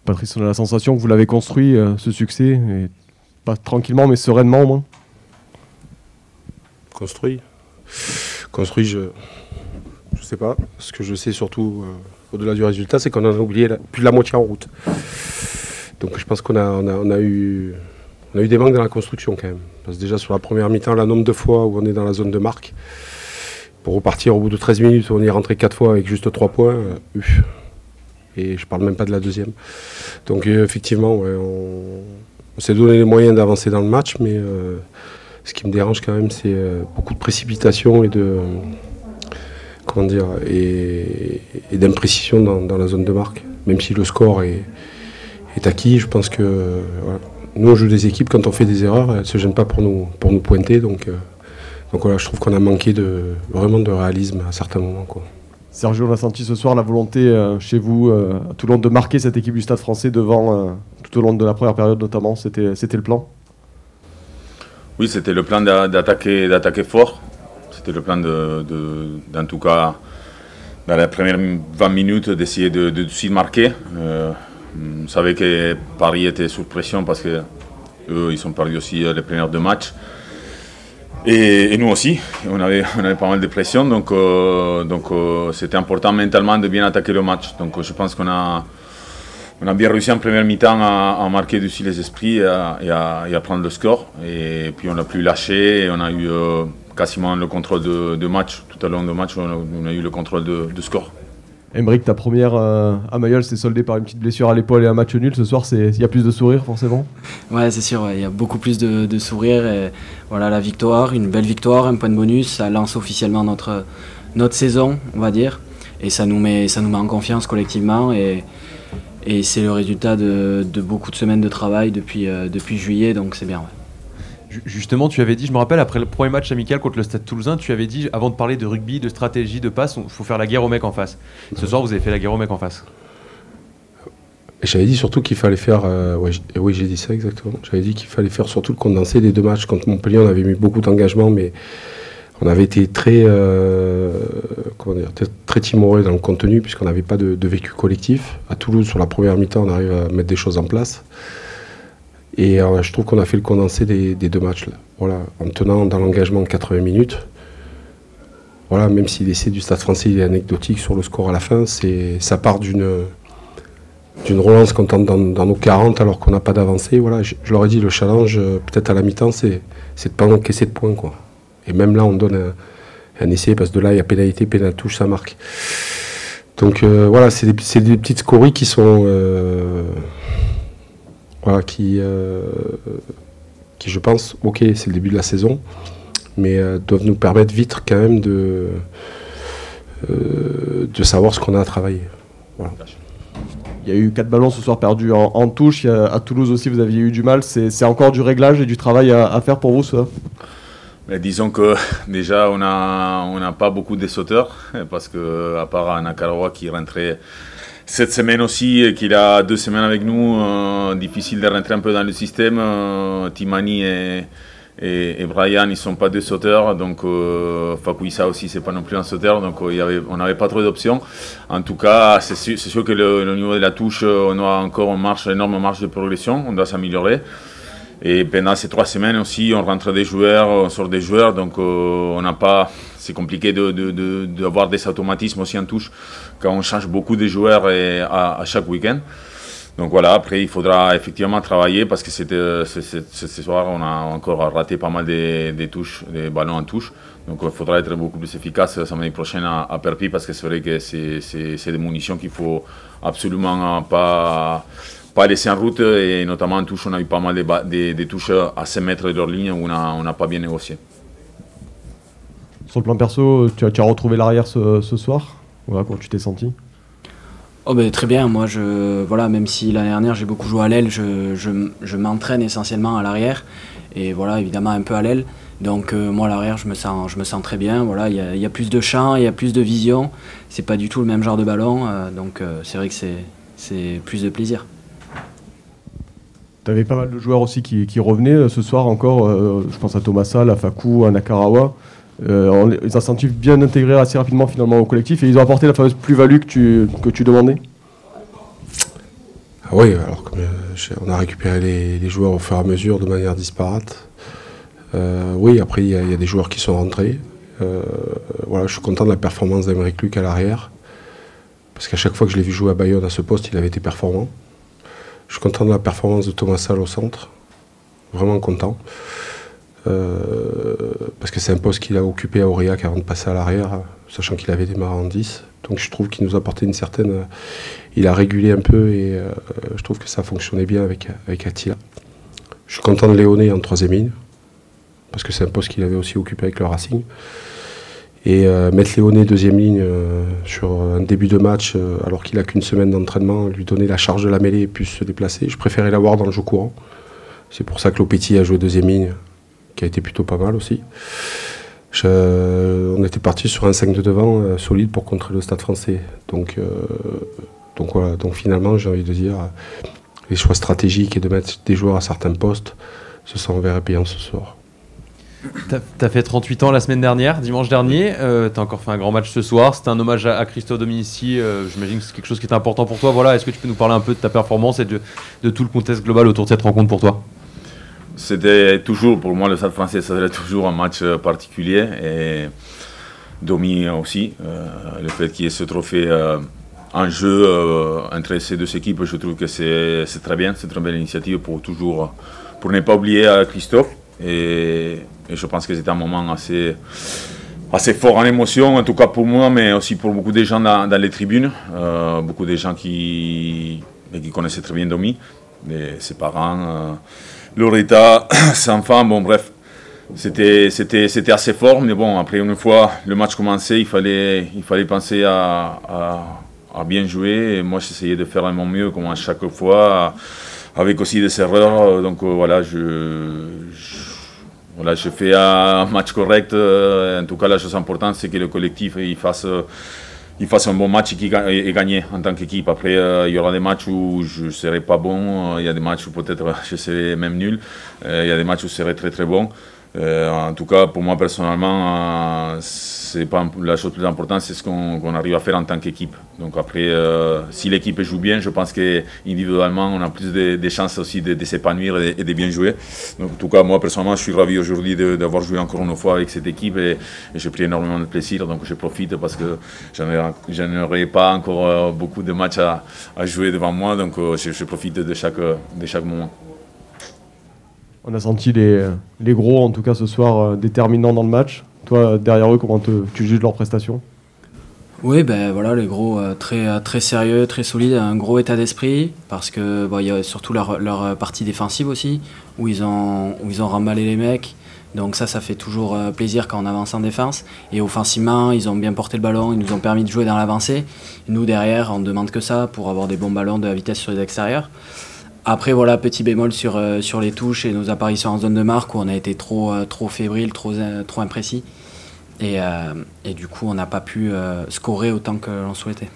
Patrice, on a la sensation que vous l'avez construit, ce succès, et pas tranquillement mais sereinement au moins. Construit, je sais pas. Ce que je sais surtout, au-delà du résultat, c'est qu'on en a oublié plus de la moitié en route. Donc je pense qu'on a eu des manques dans la construction quand même. Parce que déjà sur la première mi-temps, le nombre de fois où on est dans la zone de marque, pour repartir au bout de 13 minutes, on est rentré 4 fois avec juste 3 points. Et je parle même pas de la deuxième. Donc effectivement, ouais, on s'est donné les moyens d'avancer dans le match, mais ce qui me dérange quand même, c'est beaucoup de précipitation et de d'imprécision dans la zone de marque. Même si le score est acquis, je pense que voilà. Nous on joue des équipes, quand on fait des erreurs, elles ne se gênent pas pour nous pointer. Donc voilà, je trouve qu'on a manqué vraiment de réalisme à certains moments, quoi. Sergio, on a senti ce soir la volonté chez vous, à Toulon, de marquer cette équipe du Stade Français devant, tout au long de la première période notamment. C'était le plan? Oui, c'était le plan d'attaquer fort. C'était le plan en tout cas, dans les premières 20 minutes, d'essayer de marquer. On savait que Paris était sous pression parce qu'eux, ils sont perdus aussi les premières 2 matchs. Et nous aussi, on avait pas mal de pression, donc c'était important mentalement de bien attaquer le match. Donc je pense qu'on a bien réussi en première mi-temps à marquer dessus les esprits et à prendre le score. Et puis on n'a plus lâché et on a eu quasiment le contrôle de match. Tout au long du match, on a eu le contrôle de score. Aymeric, ta première à Mayol s'est soldée par une petite blessure à l'épaule et un match nul. Ce soir, il y a plus de sourire forcément? Ouais, c'est sûr, il y a beaucoup plus de sourire. Et voilà, la victoire, une belle victoire, un point de bonus, ça lance officiellement notre saison, on va dire. Et ça nous met en confiance collectivement. Et c'est le résultat de beaucoup de semaines de travail depuis juillet, donc c'est bien. Ouais. Justement, tu avais dit, je me rappelle, après le premier match amical contre le Stade Toulousain, tu avais dit, avant de parler de rugby, de stratégie, de passe, il faut faire la guerre aux mecs en face. Ce soir, vous avez fait la guerre aux mecs en face. J'avais dit surtout qu'il fallait faire... oui, j'ai dit ça exactement. J'avais dit qu'il fallait faire surtout le condensé des 2 matchs. Contre Montpellier, on avait mis beaucoup d'engagement, mais on avait été très timoré dans le contenu, puisqu'on n'avait pas de vécu collectif. À Toulouse, sur la première mi-temps, on arrive à mettre des choses en place. Et je trouve qu'on a fait le condensé des 2 matchs, là. Voilà, en tenant dans l'engagement 80 minutes. Voilà, même si l'essai du Stade Français est anecdotique sur le score à la fin, ça part d'une relance qu'on tente dans nos 40 alors qu'on n'a pas d'avancée. Voilà, je leur ai dit, le challenge, peut-être à la mi-temps, c'est de ne pas encaisser de points, quoi. Et même là, on donne un essai, parce que de là, il y a pénalité, touche, ça marque. Donc voilà, c'est des petites scories qui sont... Voilà, qui je pense, ok, c'est le début de la saison, mais doivent nous permettre vite quand même de savoir ce qu'on a à travailler. Voilà. Il y a eu 4 ballons ce soir perdus en touche. À Toulouse aussi, vous aviez eu du mal. C'est encore du réglage et du travail à faire pour vous, ça? Mais disons que déjà, on n'a pas beaucoup de sauteurs, parce qu'à part Nakarawa qui rentrait cette semaine aussi, qu'il a 2 semaines avec nous, difficile de rentrer un peu dans le système. Timani et Brian, ils ne sont pas 2 sauteurs, donc Fakuisa aussi, c'est pas non plus un sauteur, donc on n'avait pas trop d'options. En tout cas, c'est sûr que le niveau de la touche, on a encore une énorme marge de progression, on doit s'améliorer. Et pendant ces 3 semaines aussi, on rentre des joueurs, on sort des joueurs, donc on n'a pas... C'est compliqué d'avoir des automatismes aussi en touche quand on change beaucoup de joueurs à chaque week-end. Donc voilà, après il faudra effectivement travailler parce que ce soir on a encore raté pas mal des touches, des ballons en touche. Donc il faudra être beaucoup plus efficace la semaine prochaine à Perpignan parce que c'est vrai que c'est des munitions qu'il faut absolument pas laisser en route, et notamment en touche on a eu pas mal des touches à 5 mètres de leur ligne où on n'a pas bien négocié. Sur le plan perso, tu as retrouvé l'arrière ce soir? Voilà, comment tu t'es senti? Oh ben, très bien, moi voilà, même si l'année dernière j'ai beaucoup joué à l'aile, je m'entraîne essentiellement à l'arrière et voilà, évidemment un peu à l'aile. Donc moi à l'arrière je me sens très bien, voilà, il y a plus de champ, il y a plus de vision, c'est pas du tout le même genre de ballon, donc c'est vrai que c'est plus de plaisir. Tu avais pas mal de joueurs aussi qui revenaient ce soir encore, je pense à Thomasa, à Fakou, à Nakarawa. On les a sentis bien intégrés assez rapidement finalement au collectif et ils ont apporté la fameuse plus-value que tu demandais. Oui, alors on a récupéré les joueurs au fur et à mesure de manière disparate. Oui, après il y a des joueurs qui sont rentrés. Voilà, je suis content de la performance d'Aymeric Luc à l'arrière. Parce qu'à chaque fois que je l'ai vu jouer à Bayonne à ce poste, il avait été performant. Je suis content de la performance de Thomas Salle au centre. Vraiment content. Parce que c'est un poste qu'il a occupé à Aurillac avant de passer à l'arrière, sachant qu'il avait démarré en 10. Donc je trouve qu'il nous a apporté une certaine... il a régulé un peu et je trouve que ça fonctionnait bien avec Attila. Je suis content de Léoné en 3e ligne, parce que c'est un poste qu'il avait aussi occupé avec le Racing. Et mettre Léoné 2e ligne sur un début de match, alors qu'il n'a qu'une semaine d'entraînement, lui donner la charge de la mêlée et puis se déplacer, je préférais l'avoir dans le jeu courant. C'est pour ça que Lopetit a joué 2e ligne, qui a été plutôt pas mal aussi. On était parti sur un 5 de devant solide pour contrer le Stade Français. Donc voilà, donc finalement j'ai envie de dire les choix stratégiques et de mettre des joueurs à certains postes se sont avérés payants ce soir. T'as fait 38 ans la semaine dernière, dimanche dernier, t'as encore fait un grand match ce soir, c'était un hommage à Christophe Dominici, j'imagine que c'est quelque chose qui est important pour toi. Voilà, est-ce que tu peux nous parler un peu de ta performance et de tout le contexte global autour de cette rencontre pour toi? C'était toujours, pour moi, le Stade Français, ça serait toujours un match particulier. Et Domi aussi. Le fait qu'il y ait ce trophée en jeu entre ces deux équipes, je trouve que c'est très bien. C'est une très belle initiative pour ne pas oublier Christophe. Et je pense que c'était un moment assez fort en émotion, en tout cas pour moi, mais aussi pour beaucoup de gens dans les tribunes. Beaucoup de gens qui connaissaient très bien Domi, ses parents. Loretta, ses enfants, bon bref, c'était assez fort, mais bon, après une fois le match commençait, il fallait penser à bien jouer, et moi j'essayais de faire mon mieux, comme à chaque fois, avec aussi des erreurs, donc voilà, je fais un match correct, en tout cas la chose importante c'est que le collectif il fasse un bon match et gagner en tant qu'équipe. Après, il y aura des matchs où je ne serai pas bon, il y a des matchs où peut-être je serai même nul, il y a des matchs où je serai très très bon. En tout cas, pour moi personnellement, c'est pas la chose plus importante, c'est ce qu'on arrive à faire en tant qu'équipe. Donc après, si l'équipe joue bien, je pense qu'individuellement, on a plus de chances aussi de s'épanouir et de bien jouer. Donc en tout cas, moi personnellement, je suis ravi aujourd'hui d'avoir joué encore une fois avec cette équipe et j'ai pris énormément de plaisir. Donc je profite parce que je n'aurai pas encore beaucoup de matchs à jouer devant moi. Donc je profite de chaque moment. On a senti les gros, en tout cas ce soir, déterminants dans le match. Toi, derrière eux, comment tu juges leur prestation? Oui, ben voilà, les gros très sérieux, très solides, un gros état d'esprit, parce que il y a surtout leur partie défensive aussi, où ils ont remballé les mecs. Donc ça fait toujours plaisir quand on avance en défense. Et offensivement, ils ont bien porté le ballon, ils nous ont permis de jouer dans l'avancée. Nous, derrière, on ne demande que ça pour avoir des bons ballons de la vitesse sur les extérieurs. Après, voilà, petit bémol sur les touches et nos apparitions en zone de marque où on a été trop fébrile, trop imprécis. Et du coup, on n'a pas pu scorer autant que l'on souhaitait.